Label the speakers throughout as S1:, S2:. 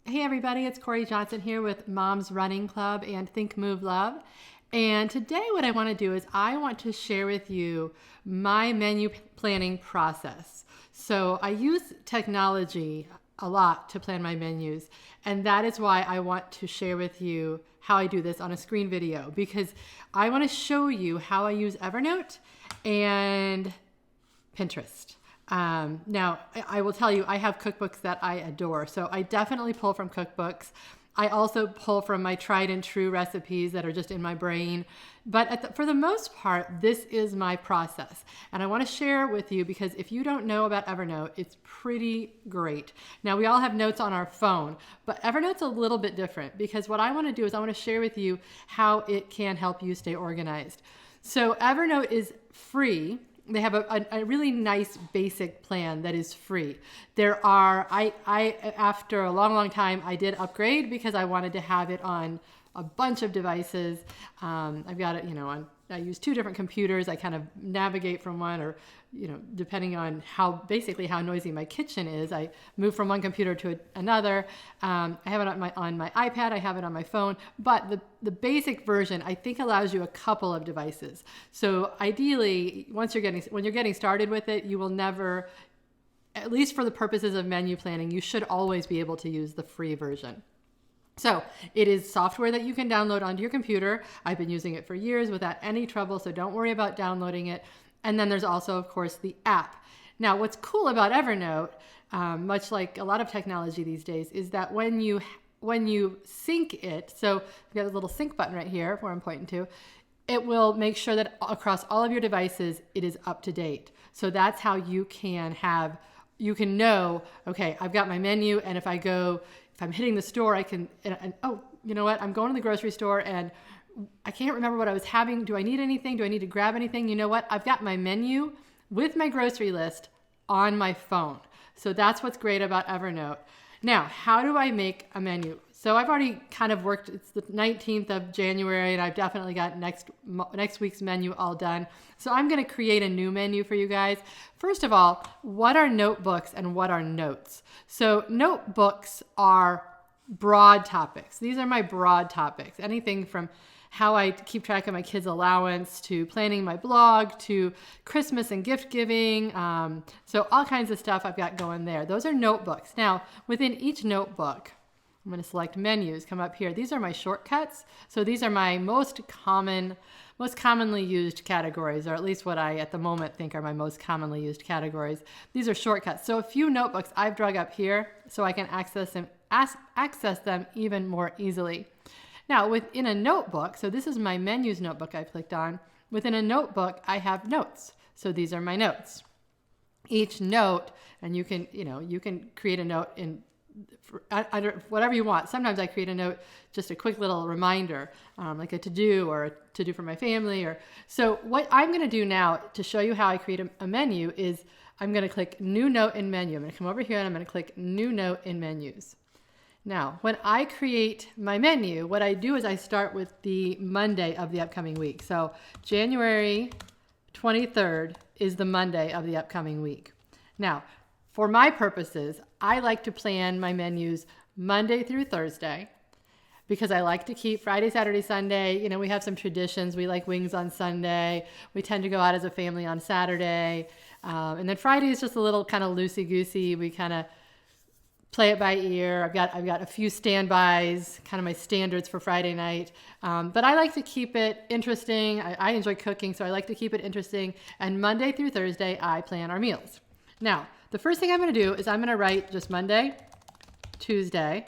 S1: Hey everybody, it's Corey Johnson here with Mom's Running Club and Think Move Love. And today what I want to do is I want to share with you my menu planning process. So I use technology a lot to plan my menus, and that is why I want to share with you how I do this on a screen video, because I want to show you how I use Evernote and Pinterest. Now, I will tell you, I have cookbooks that I adore. So I definitely pull from cookbooks. I also pull from my tried and true recipes that are just in my brain. But for the most part, this is my process. And I want to share it with you because if you don't know about Evernote, it's pretty great. Now, we all have notes on our phone, but Evernote's a little bit different because what I want to do is I want to share with you how it can help you stay organized. So Evernote is free. They have a really nice basic plan that is free. After a long time, I did upgrade because I wanted to have it on a bunch of devices. I've got it, I use two different computers. I kind of navigate from one, or, depending on how noisy my kitchen is, I move from one computer to another. I have it on my iPad. I have it on my phone. But the basic version, I think, allows you a couple of devices. So ideally, when you're getting started with it, you will never, at least for the purposes of menu planning, you should always be able to use the free version. So it is software that you can download onto your computer. I've been using it for years without any trouble, so don't worry about downloading it. And then there's also, of course, the app. Now, what's cool about Evernote, much like a lot of technology these days, is that when you sync it, so you've got a little sync button right here where I'm pointing to, it will make sure that across all of your devices, it is up to date. So that's how you can know, okay, I've got my menu, and if I'm hitting the store, I can, oh, you know what? I'm going to the grocery store and I can't remember what I was having. Do I need anything? Do I need to grab anything? You know what? I've got my menu with my grocery list on my phone. So that's what's great about Evernote. Now, how do I make a menu? So I've already kind of worked, it's the 19th of January, and I've definitely got next week's menu all done. So I'm going to create a new menu for you guys. First of all, what are notebooks and what are notes? So notebooks are broad topics. These are my broad topics. Anything from how I keep track of my kids' allowance, to planning my blog, to Christmas and gift giving. So all kinds of stuff I've got going there. Those are notebooks. Now, within each notebook, I'm going to select menus, come up here. These are my shortcuts. So these are my most commonly used categories, or at least what I, at the moment, think are my most commonly used categories. These are shortcuts. So a few notebooks I've drug up here so I can access them even more easily. Now, within a notebook, so this is my menus notebook I clicked on. Within a notebook, I have notes. So these are my notes. Each note, and you can create a note in whatever you want. Sometimes I create a note, just a quick little reminder, like a to-do or a to-do for my family. So what I'm going to do now to show you how I create a menu is I'm going to click New Note in Menu. I'm going to come over here and I'm going to click New Note in Menus. Now, when I create my menu, what I do is I start with the Monday of the upcoming week. So January 23rd is the Monday of the upcoming week. Now, for my purposes, I like to plan my menus Monday through Thursday because I like to keep Friday, Saturday, Sunday. We have some traditions. We like wings on Sunday. We tend to go out as a family on Saturday. And then Friday is just a little kind of loosey-goosey. We kind of play it by ear. I've got a few standbys, kind of my standards for Friday night. But I like to keep it interesting. I enjoy cooking, so I like to keep it interesting. And Monday through Thursday, I plan our meals. Now, the first thing I'm going to do is I'm going to write just Monday, Tuesday,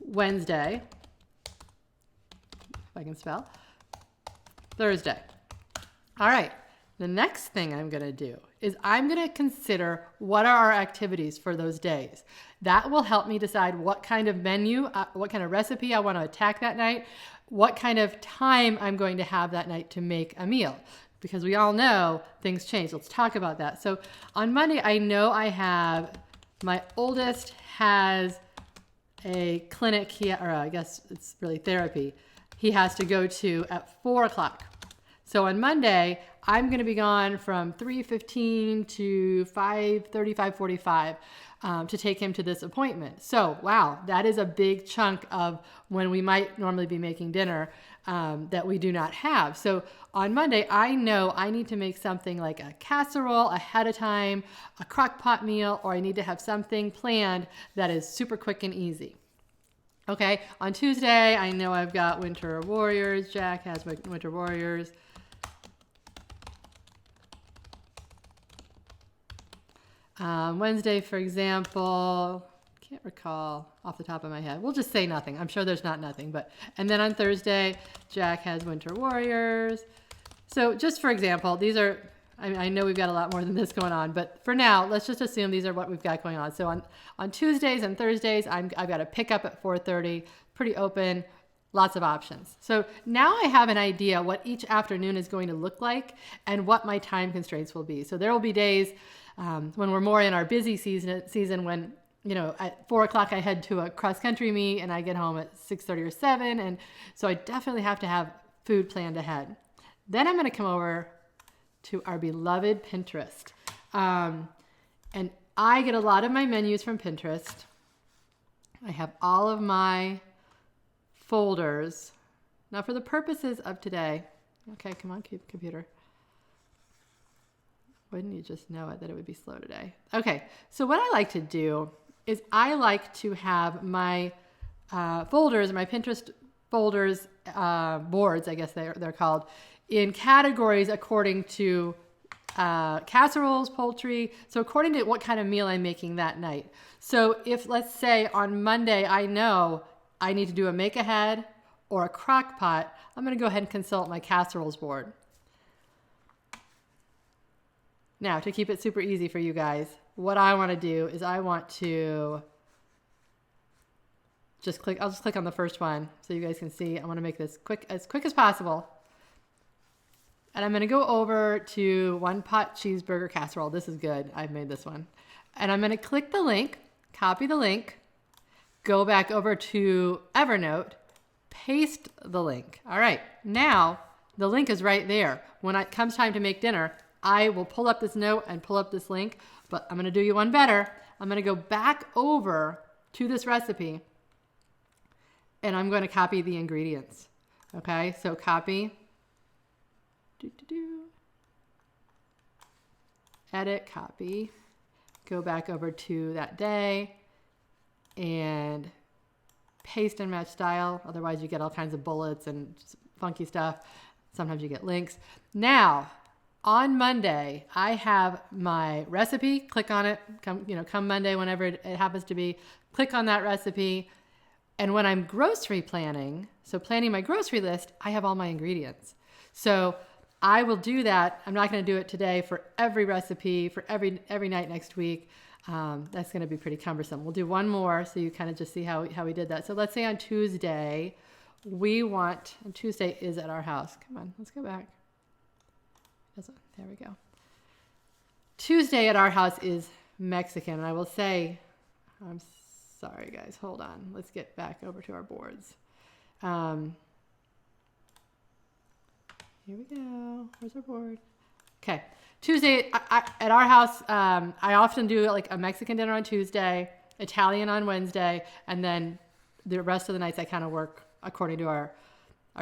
S1: Wednesday, if I can spell, Thursday. All right. The next thing I'm going to do is I'm going to consider what are our activities for those days. That will help me decide what kind of menu, what kind of recipe I want to attack that night, what kind of time I'm going to have that night to make a meal. Because we all know things change. Let's talk about that. So on Monday, I know my oldest has a clinic, or I guess it's really therapy, he has to go to at 4 o'clock. So on Monday, I'm going to be gone from 3:15 to 5:30, 5:45. to take him to this appointment. So, wow, that is a big chunk of when we might normally be making dinner that we do not have. So on Monday, I know I need to make something like a casserole ahead of time, a crock pot meal, or I need to have something planned that is super quick and easy. Okay, on Tuesday, I know I've got Winter Warriors. Jack has Winter Warriors. Wednesday, for example, can't recall off the top of my head. We'll just say nothing. I'm sure there's not nothing. And then on Thursday, Jack has Winter Warriors. So just for example, these are, I know we've got a lot more than this going on, but for now, let's just assume these are what we've got going on. So on Tuesdays and Thursdays, I've got to pick up at 4:30, pretty open, lots of options. So now I have an idea what each afternoon is going to look like and what my time constraints will be. So there will be days when we're more in our busy season when, at 4 o'clock I head to a cross country meet and I get home at 6:30 or 7. And so I definitely have to have food planned ahead. Then I'm going to come over to our beloved Pinterest. And I get a lot of my menus from Pinterest. I have all of my folders. Now for the purposes of today, okay, come on, computer. Wouldn't you just know it that it would be slow today? Okay, so what I like to do is I like to have my folders, my Pinterest folders, boards, I guess they're called, in categories according to casseroles, poultry, so according to what kind of meal I'm making that night. So if, let's say, on Monday I know I need to do a make-ahead or a crock pot, I'm going to go ahead and consult my casseroles board. Now, to keep it super easy for you guys, what I want to do is I want to I'll just click on the first one so you guys can see. I want to make this as quick as possible. And I'm going to go over to one pot cheeseburger casserole. This is good. I've made this one. And I'm going to click the link, copy the link, go back over to Evernote, paste the link. All right. Now the link is right there. When it comes time to make dinner, I will pull up this note and pull up this link, but I'm going to do you one better. I'm going to go back over to this recipe and I'm going to copy the ingredients. Okay. So copy. Edit, copy, go back over to that day and paste and match style. Otherwise you get all kinds of bullets and funky stuff. Sometimes you get links. Now on Monday, I have my recipe, click on it, come Monday, whenever it happens to be, click on that recipe. And when I'm grocery planning, so planning my grocery list, I have all my ingredients. So I will do that. I'm not going to do it today for every recipe, for every night next week. That's going to be pretty cumbersome. We'll do one more so you kind of just see how we did that. So let's say on Tuesday, and Tuesday is at our house. Come on, let's go back. There we go. Tuesday at our house is Mexican. And I will say, I'm sorry guys, hold on. Let's get back over to our boards. Here we go. Where's our board? Okay. Tuesday at our house, I often do like a Mexican dinner on Tuesday, Italian on Wednesday, and then the rest of the nights I kind of work according to our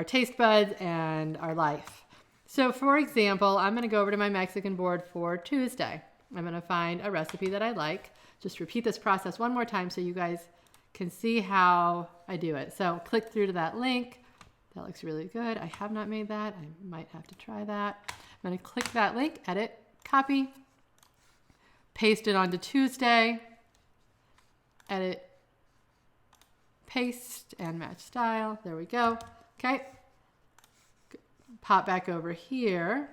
S1: taste buds and our life. So for example, I'm going to go over to my Mexican board for Tuesday. I'm going to find a recipe that I like. Just repeat this process one more time so you guys can see how I do it. So click through to that link. That looks really good. I have not made that. I might have to try that. I'm going to click that link, edit, copy, paste it onto Tuesday, edit, paste, and match style. There we go. Okay. Pop back over here,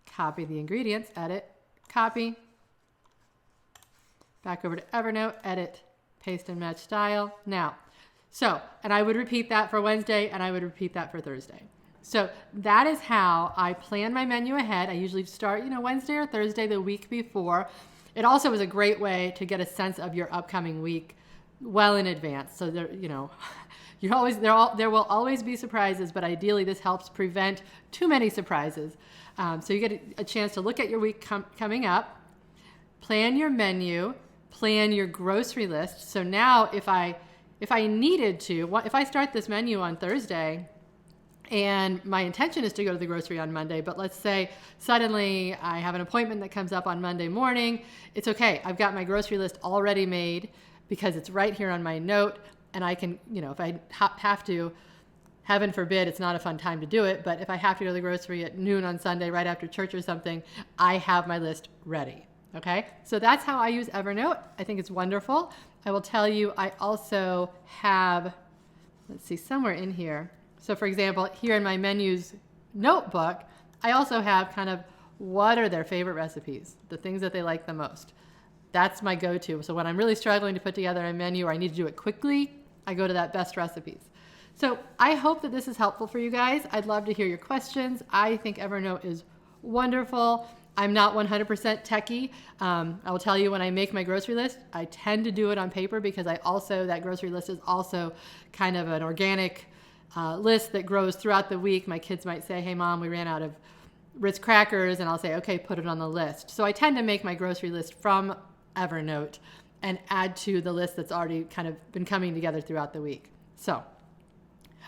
S1: copy the ingredients, edit, copy, back over to Evernote, edit, paste, and match style. Now, and I would repeat that for Wednesday and I would repeat that for Thursday. So that is how I plan my menu ahead. I usually start, Wednesday or Thursday the week before. It also is a great way to get a sense of your upcoming week well in advance. So there will always be surprises, but ideally this helps prevent too many surprises. So you get a chance to look at your week coming up, plan your menu, plan your grocery list. So now if I needed to, if I start this menu on Thursday and my intention is to go to the grocery on Monday, but let's say suddenly I have an appointment that comes up on Monday morning, it's okay. I've got my grocery list already made because it's right here on my note, and I can, if I have to, heaven forbid, it's not a fun time to do it, but if I have to go to the grocery at noon on Sunday right after church or something, I have my list ready. Okay, so that's how I use Evernote. I think it's wonderful. I will tell you, I also have, let's see, somewhere in here. So for example, here in my menus notebook, I also have kind of what are their favorite recipes, the things that they like the most. That's my go-to. So when I'm really struggling to put together a menu or I need to do it quickly, I go to that best recipes. So I hope that this is helpful for you guys. I'd love to hear your questions. I think Evernote is wonderful. I'm not 100% techie. I will tell you, when I make my grocery list, I tend to do it on paper because that grocery list is also kind of an organic list that grows throughout the week. My kids might say, hey mom, we ran out of Ritz crackers, and I'll say, okay, put it on the list. So I tend to make my grocery list from Evernote and add to the list that's already kind of been coming together throughout the week. So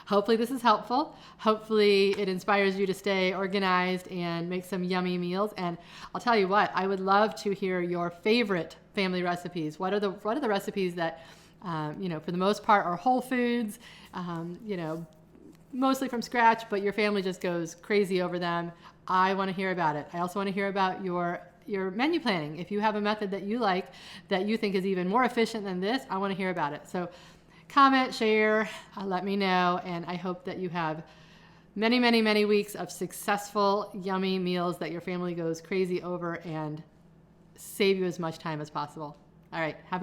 S1: hopefully this is helpful. Hopefully it inspires you to stay organized and make some yummy meals. And I'll tell you what, I would love to hear your favorite family recipes. What are the recipes that, for the most part are whole foods, mostly from scratch, but your family just goes crazy over them. I want to hear about it. I also want to hear about your menu planning. If you have a method that you like, that you think is even more efficient than this, I want to hear about it. So comment, share, let me know, and I hope that you have many, many, many weeks of successful, yummy meals that your family goes crazy over and save you as much time as possible. All right, have a good